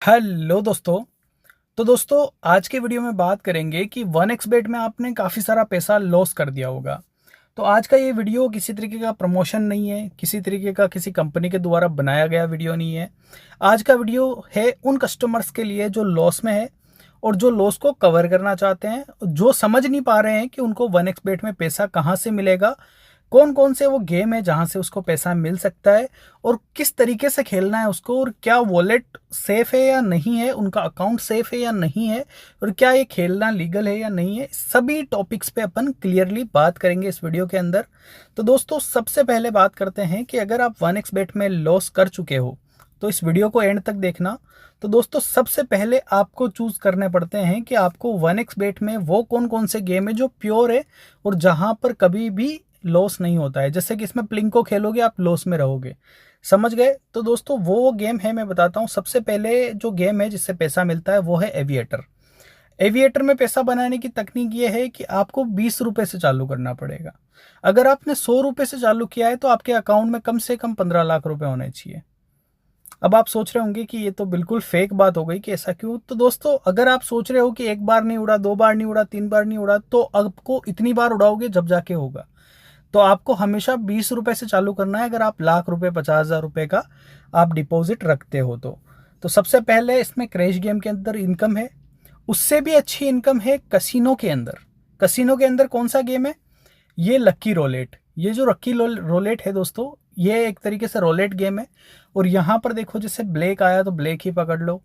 Hello दोस्तों। तो दोस्तों आज के वीडियो में बात करेंगे कि 1xbet में आपने काफ़ी सारा पैसा लॉस कर दिया होगा। तो आज का ये वीडियो किसी तरीके का प्रमोशन नहीं है, किसी तरीके का किसी कंपनी के द्वारा बनाया गया वीडियो नहीं है। आज का वीडियो है उन कस्टमर्स के लिए जो लॉस में है और जो लॉस को कवर करना चाहते हैं, जो समझ नहीं पा रहे हैं कि उनको 1xbet में पैसा कहाँ से मिलेगा, कौन कौन से वो गेम है जहां से उसको पैसा मिल सकता है और किस तरीके से खेलना है उसको, और क्या वॉलेट सेफ है या नहीं है, उनका अकाउंट सेफ है या नहीं है, और क्या ये खेलना लीगल है या नहीं है। सभी टॉपिक्स पे अपन क्लियरली बात करेंगे इस वीडियो के अंदर। तो दोस्तों सबसे पहले बात करते हैं कि अगर आप 1xbet में लॉस कर चुके हो तो इस वीडियो को एंड तक देखना। तो दोस्तों सबसे पहले आपको चूज करने पड़ते हैं कि आपको 1xbet में वो कौन कौन से गेम है जो प्योर है और जहां पर कभी भी लॉस नहीं होता है। जैसे कि इसमें प्लिंको खेलोगे आप लॉस में रहोगे, समझ गए। तो दोस्तों वो गेम है, मैं बताता हूँ। सबसे पहले जो गेम है जिससे पैसा मिलता है वो है एविएटर। एविएटर में पैसा बनाने की तकनीक ये है कि आपको 20 रुपए से चालू करना पड़ेगा। अगर आपने 100 रुपए से चालू किया है तो आपके अकाउंट में कम से कम 15 लाख रुपए होने चाहिए। अब आप सोच रहे होंगे कि ये तो बिल्कुल फेक बात हो गई कि ऐसा क्यों। तो दोस्तों अगर आप सोच रहे हो कि एक बार नहीं उड़ा, दो बार नहीं उड़ा, तीन बार नहीं उड़ा, तो आपको इतनी बार उड़ाओगे जब जाके होगा। तो आपको हमेशा 20 रुपए से चालू करना है अगर आप लाख रुपए 50,000 रुपए का आप डिपॉजिट रखते हो तो सबसे पहले इसमें क्रैश गेम के अंदर इनकम है। उससे भी अच्छी इनकम है कसिनो के अंदर। कसिनो के अंदर कौन सा गेम है? ये लक्की रोलेट। ये जो लक्की रोलेट है दोस्तों, ये एक तरीके से रोलेट गेम है। और यहाँ पर देखो, जैसे ब्लैक आया तो ब्लैक ही पकड़ लो,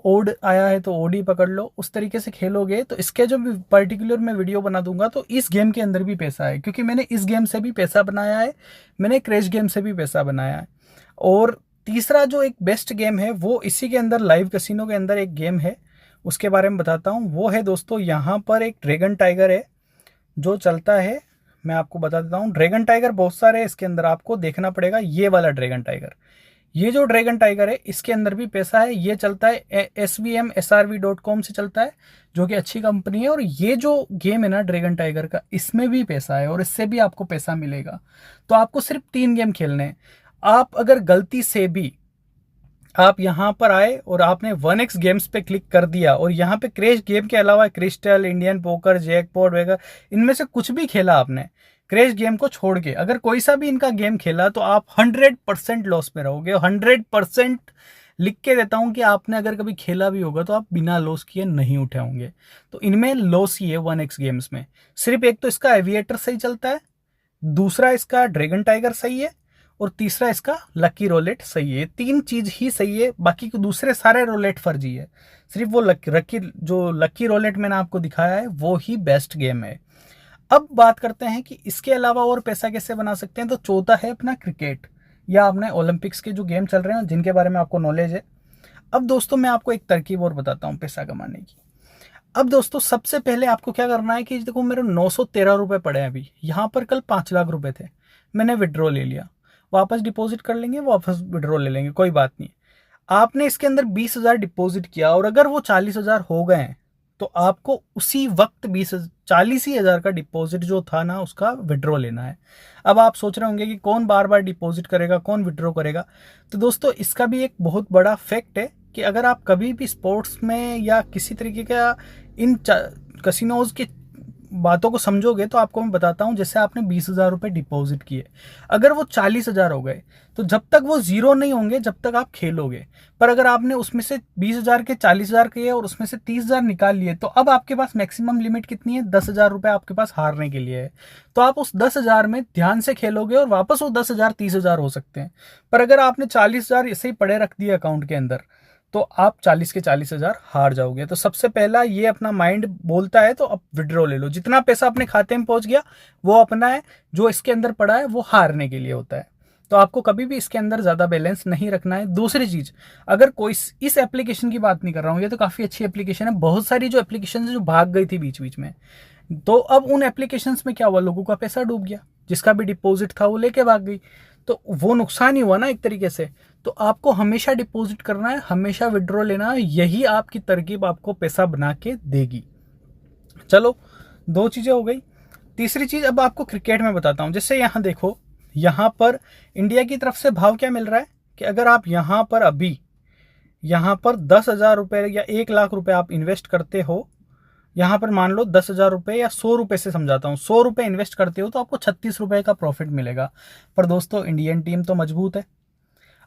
ओड आया है तो ओड ही पकड़ लो। उस तरीके से खेलोगे तो इसके जो पर्टिकुलर मैं वीडियो बना दूंगा तो इस गेम के अंदर भी पैसा है, क्योंकि मैंने इस गेम से भी पैसा बनाया है, मैंने क्रैश गेम से भी पैसा बनाया है। और तीसरा जो एक बेस्ट गेम है वो इसी के अंदर लाइव कसिनो के अंदर एक गेम है, उसके बारे में बताता हूँ। वो है दोस्तों, यहाँ पर एक ड्रैगन टाइगर है जो चलता है। मैं आपको बता देता हूँ, ड्रैगन टाइगर बहुत सारे हैं इसके अंदर, आपको देखना पड़ेगा ये वाला ड्रैगन टाइगर। ये जो ड्रैगन टाइगर है इसके अंदर भी पैसा है। ये चलता है svmsrv.com से चलता है, जो कि अच्छी कंपनी है। और ये जो गेम है ना ड्रैगन टाइगर का, इसमें भी पैसा है और इससे भी आपको पैसा मिलेगा। तो आपको सिर्फ 3 गेम खेलने हैं। आप अगर गलती से भी आप यहाँ पर आए और आपने 1x गेम्स पे क्लिक कर दिया और यहाँ पे क्रैश गेम के अलावा क्रिस्टल, इंडियन पोकर, जैकपॉट वगैरह, इनमें से कुछ भी खेला आपने क्रैश गेम को छोड़ के, अगर कोई सा भी इनका गेम खेला तो आप 100% लॉस में रहोगे। 100% लिख के देता हूँ कि आपने अगर कभी खेला भी होगा तो आप बिना लॉस किए नहीं उठे होंगे। तो इनमें लॉस ही है 1x गेम्स में। सिर्फ एक तो इसका एविएटर सही चलता है, दूसरा इसका ड्रैगन टाइगर सही है, और तीसरा इसका लकी रोलेट सही है। 3 चीज ही सही है, बाकी दूसरे सारे रोलेट फर्जी है। सिर्फ वो लकी रोलेट मैंने आपको दिखाया है वो ही बेस्ट गेम है। अब बात करते हैं कि इसके अलावा और पैसा कैसे बना सकते हैं। तो चौथा है अपना क्रिकेट, या अपने ओलंपिक्स के जो गेम चल रहे हैं जिनके बारे में आपको नॉलेज है। अब दोस्तों मैं आपको एक तरकीब और बताता हूँ पैसा कमाने की। अब दोस्तों सबसे पहले आपको क्या करना है कि देखो, मेरे 913 रुपए पड़े हैं अभी यहाँ पर। कल 5 लाख रुपए थे, मैंने विड्रॉ ले लिया। वापस डिपॉजिट कर लेंगे, वापस विड्रॉ ले लेंगे, कोई बात नहीं। आपने इसके अंदर 20,000 डिपॉजिट किया और अगर वो 40,000 हो गए हैं तो आपको उसी वक्त 40 ही हजार का डिपॉजिट जो था ना उसका विड्रॉ लेना है। अब आप सोच रहे होंगे कि कौन बार बार डिपॉजिट करेगा, कौन विड्रॉ करेगा। तो दोस्तों इसका भी एक बहुत बड़ा फैक्ट है कि अगर आप कभी भी स्पोर्ट्स में या किसी तरीके का इन कसिनोज की बातों को समझोगे तो आपको मैं बताता हूं, जैसे आपने 20,000 रुपए डिपॉजिट किए, अगर वो 40,000 हो गए तो जब तक वो जीरो नहीं होंगे जब तक आप खेलोगे। पर अगर आपने उसमें से 20,000 के 40,000 किए और उसमें से 30,000 निकाल लिए, तो अब आपके पास मैक्सिमम लिमिट कितनी है? 10,000 रुपए आपके पास हारने के लिए है। तो आप उस 10,000 में ध्यान से खेलोगे और वापस वो 10,000 30,000 हो सकते हैं। पर अगर आपने 40,000 ऐसे ही पड़े रख दिए अकाउंट के अंदर तो आप 40 के 40,000 हार जाओगे। तो सबसे पहला ये अपना माइंड बोलता है तो अब विड्रॉ ले लो। जितना पैसा अपने खाते में पहुंच गया वो अपना है, जो इसके अंदर पड़ा है वो हारने के लिए होता है। तो आपको कभी भी इसके अंदर ज्यादा बैलेंस नहीं रखना है। दूसरी चीज, अगर कोई इस एप्लीकेशन की बात नहीं कर रहा हूँ, ये तो काफी अच्छी एप्लीकेशन है। बहुत सारी जो एप्लीकेशन है जो भाग गई थी बीच बीच में, तो अब उन एप्लीकेशंस में क्या हुआ, लोगों का पैसा डूब गया, जिसका भी डिपॉजिट था वो लेके भाग गई। तो वो नुकसान ही हुआ ना एक तरीके से। तो आपको हमेशा डिपॉजिट करना है, हमेशा विड्रॉ लेना है, यही आपकी तरकीब आपको पैसा बना के देगी। चलो 2 चीजें हो गई। तीसरी चीज अब आपको क्रिकेट में बताता हूं। जैसे यहाँ देखो, यहाँ पर इंडिया की तरफ से भाव क्या मिल रहा है कि अगर आप यहाँ पर अभी यहाँ पर 10,000 रुपये या 1,00,000 रुपये आप इन्वेस्ट करते हो, यहाँ पर मान लो 10,000 रुपये या 100 रुपये से समझाता हूँ, 100 रुपये इन्वेस्ट करते हो तो आपको 36 रुपये का प्रॉफिट मिलेगा। पर दोस्तों इंडियन टीम तो मजबूत है।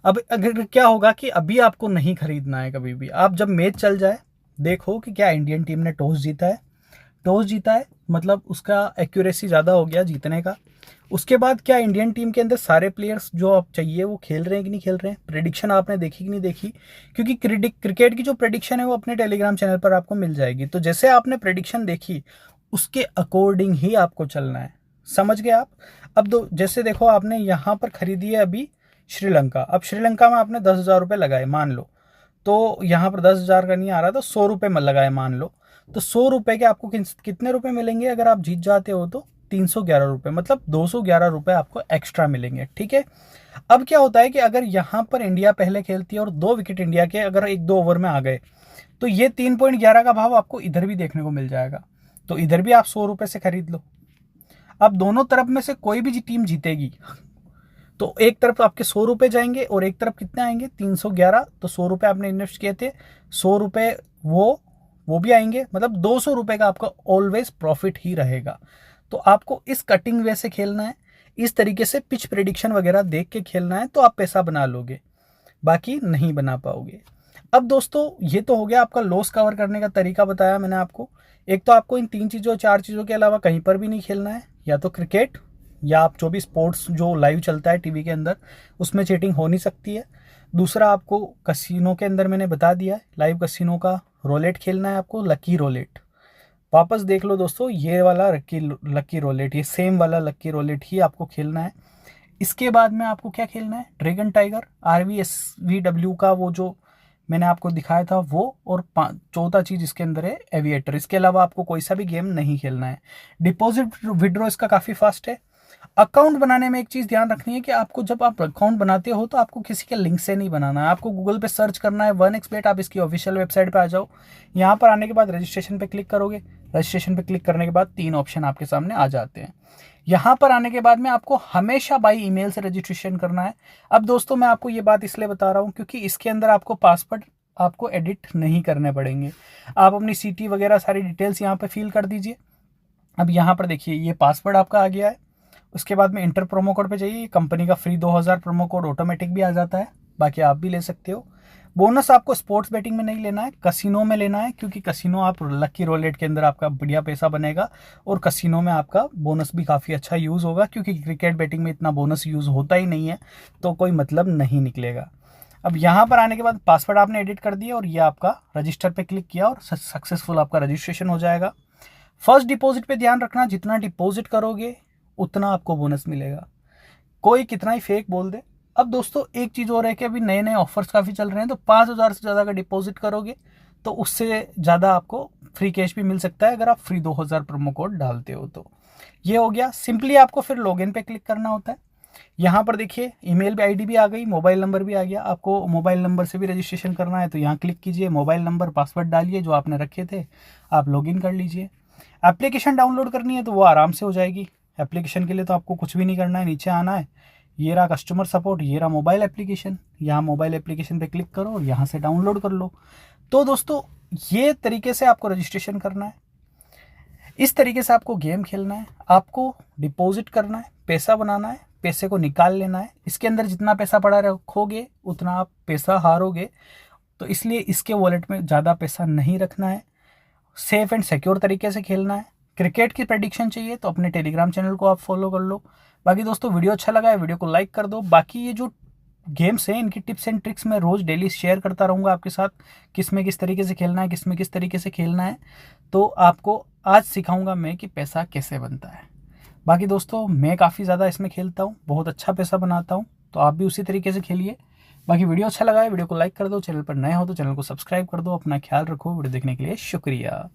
अब अगर क्या होगा कि अभी आपको नहीं खरीदना है कभी भी, आप जब मैच चल जाए देखो कि क्या इंडियन टीम ने टॉस जीता है, टॉस जीता है मतलब उसका एक्यूरेसी ज़्यादा हो गया जीतने का। उसके बाद क्या इंडियन टीम के अंदर सारे प्लेयर्स जो आप चाहिए वो खेल रहे हैं कि नहीं खेल रहे हैं, प्रेडिक्शन आपने देखी कि नहीं देखी, क्योंकि क्रिकेट की जो प्रेडिक्शन है वो अपने टेलीग्राम चैनल पर आपको मिल जाएगी। तो जैसे आपने प्रेडिक्शन देखी उसके अकॉर्डिंग ही आपको चलना है, समझ गए आप। अब जैसे देखो आपने यहाँ पर खरीदी है अभी श्रीलंका, अब श्रीलंका में आपने 10,000 रुपये लगाए मान लो, तो यहाँ पर 10,000 का नहीं आ रहा, तो 100 रुपये लगाए मान लो, तो 100 रुपये के आपको कितने रुपए मिलेंगे अगर आप जीत जाते हो तो 311 रुपये, मतलब 211 रुपये आपको एक्स्ट्रा मिलेंगे। ठीक है। अब क्या होता है कि अगर यहाँ पर इंडिया पहले खेलती है और 2 विकेट इंडिया के अगर 1-2 ओवर में आ गए तो ये 3.11 का भाव आपको इधर भी देखने को मिल जाएगा, तो इधर भी आप 100 रुपये से खरीद लो। अब दोनों तरफ में से कोई भी टीम जीतेगी तो एक तरफ आपके 100 रुपये जाएंगे और एक तरफ कितने आएंगे 311, तो 100 रुपये आपने इन्वेस्ट किए थे, 100 रुपये वो भी आएंगे, मतलब 200 रुपये का आपका ऑलवेज प्रॉफिट ही रहेगा। तो आपको इस कटिंग वे से खेलना है, इस तरीके से पिच प्रेडिक्शन वगैरह देख के खेलना है, तो आप पैसा बना लोगे, बाकी नहीं बना पाओगे। अब दोस्तों ये तो हो गया आपका लॉस कवर करने का तरीका बताया मैंने आपको। एक तो आपको इन 3 चीज़ों 4 चीज़ों के अलावा कहीं पर भी नहीं खेलना है, या तो क्रिकेट या आप जो भी स्पोर्ट्स जो लाइव चलता है टीवी के अंदर उसमें चीटिंग हो नहीं सकती है। दूसरा आपको कसिनो के अंदर मैंने बता दिया है, लाइव कसिनो का रोलेट खेलना है आपको, लकी रोलेट। वापस देख लो दोस्तों, ये वाला लकी रोलेट, ये सेम वाला लकी रोलेट ही आपको खेलना है। इसके बाद में आपको क्या खेलना है, ड्रैगन टाइगर RVSVW का वो जो मैंने आपको दिखाया था वो, और चौथा चीज़ इसके अंदर है एविएटर। इसके अलावा आपको कोई सा भी गेम नहीं खेलना है। डिपॉजिट विड्रॉ इसका काफ़ी फास्ट है। अकाउंट बनाने में एक चीज़ ध्यान रखनी है कि आपको जब आप अकाउंट बनाते हो तो आपको किसी के लिंक से नहीं बनाना है, आपको गूगल पे सर्च करना है 1xbet, आप इसकी ऑफिशियल वेबसाइट पे आ जाओ। यहाँ पर आने के बाद रजिस्ट्रेशन पे क्लिक करोगे, रजिस्ट्रेशन पे क्लिक करने के बाद 3 ऑप्शन आपके सामने आ जाते हैं। यहाँ पर आने के बाद में आपको हमेशा बाई ईमेल से रजिस्ट्रेशन करना है। अब दोस्तों मैं आपको ये बात इसलिए बता रहा हूँ क्योंकि इसके अंदर आपको पासवर्ड आपको एडिट नहीं करने पड़ेंगे। आप अपनी सीटी वगैरह सारी डिटेल्स यहाँ पर फिल कर दीजिए। अब यहाँ पर देखिए ये पासवर्ड आपका आ गया है। उसके बाद में इंटर प्रोमो कोड पे जाइए, कंपनी का फ्री 2000 प्रोमो कोड ऑटोमेटिक भी आ जाता है, बाकी आप भी ले सकते हो। बोनस आपको स्पोर्ट्स बेटिंग में नहीं लेना है, कसिनो में लेना है, क्योंकि कसिनो आप लकी रोलेट के अंदर आपका बढ़िया पैसा बनेगा और कसिनो में आपका बोनस भी काफ़ी अच्छा यूज़ होगा, क्योंकि क्रिकेट बेटिंग में इतना बोनस यूज़ होता ही नहीं है, तो कोई मतलब नहीं निकलेगा। अब यहाँ पर आने के बाद पासवर्ड आपने एडिट कर दिया और ये आपका रजिस्टर पे क्लिक किया और सक्सेसफुल आपका रजिस्ट्रेशन हो जाएगा। फर्स्ट डिपॉजिट पे ध्यान रखना, जितना डिपॉजिट करोगे उतना आपको बोनस मिलेगा, कोई कितना ही फेक बोल दे। अब दोस्तों एक चीज़ और है कि अभी नए नए ऑफर्स काफ़ी चल रहे हैं, तो 5,000 से ज़्यादा का डिपॉजिट करोगे तो उससे ज़्यादा आपको फ्री कैश भी मिल सकता है अगर आप फ्री 2000 प्रोमो कोड डालते हो। तो ये हो गया। सिंपली आपको फिर लॉगिन पे क्लिक करना होता है। यहाँ पर देखिए ईमेल भी आईडी भी आ गई, मोबाइल नंबर भी आ गया। आपको मोबाइल नंबर से भी रजिस्ट्रेशन करना है तो यहाँ क्लिक कीजिए, मोबाइल नंबर पासवर्ड डालिए जो आपने रखे थे, आप लॉगिन कर लीजिए। एप्लीकेशन डाउनलोड करनी है तो वो आराम से हो जाएगी। एप्लीकेशन के लिए तो आपको कुछ भी नहीं करना है, नीचे आना है, ये रहा कस्टमर सपोर्ट, ये रहा मोबाइल एप्लीकेशन, यहाँ मोबाइल एप्लीकेशन पे क्लिक करो और यहाँ से डाउनलोड कर लो। तो दोस्तों ये तरीके से आपको रजिस्ट्रेशन करना है, इस तरीके से आपको गेम खेलना है, आपको डिपॉजिट करना है, पैसा बनाना है, पैसे को निकाल लेना है। इसके अंदर जितना पैसा पड़ा रखोगे उतना आप पैसा हारोगे, तो इसलिए इसके वॉलेट में ज़्यादा पैसा नहीं रखना है, सेफ एंड सिक्योर तरीके से खेलना है। क्रिकेट की प्रेडिक्शन चाहिए तो अपने टेलीग्राम चैनल को आप फॉलो कर लो। बाकी दोस्तों वीडियो अच्छा लगा है वीडियो को लाइक कर दो। बाकी ये जो गेम्स हैं इनकी टिप्स एंड ट्रिक्स मैं रोज़ डेली शेयर करता रहूँगा आपके साथ, किस में किस तरीके से खेलना है, किस में किस तरीके से खेलना है। तो आपको आज सिखाऊंगा मैं कि पैसा कैसे बनता है। बाकी दोस्तों मैं काफ़ी ज़्यादा इसमें खेलता हूँ, बहुत अच्छा पैसा बनाता हूँ, तो आप भी उसी तरीके से खेलिए। बाकी वीडियो अच्छा लगा है वीडियो को लाइक कर दो, चैनल पर नए हो तो चैनल को सब्सक्राइब कर दो। अपना ख्याल रखो। वीडियो देखने के लिए शुक्रिया।